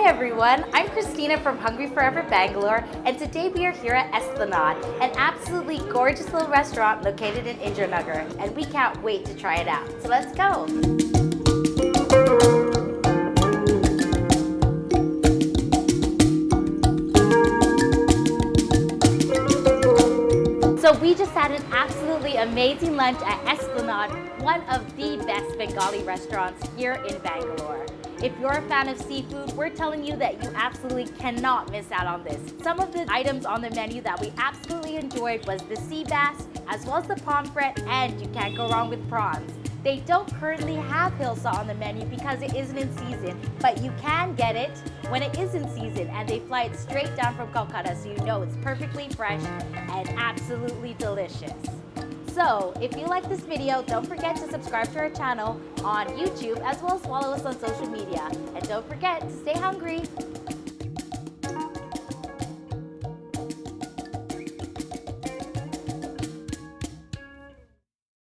everyone, I'm Christina from HungryForever Bangalore, and today we are here at Esplanade, an absolutely gorgeous little restaurant located in Indranagar, and we can't wait to try it out. So let's go! So we just had an absolutely amazing lunch at Esplanade, one of the best Bengali restaurants here in Bangalore. If you're a fan of seafood, we're telling you that you absolutely cannot miss out on this. Some of the items on the menu that we absolutely enjoyed was the sea bass, as well as the pomfret, and you can't go wrong with prawns. They don't currently have hilsa on the menu because it isn't in season, but you can get it when it is in season, and they fly it straight down from Kolkata, so you know it's perfectly fresh and absolutely delicious. So, if you like this video, don't forget to subscribe to our channel on YouTube, as well as follow us on social media. And don't forget to stay hungry.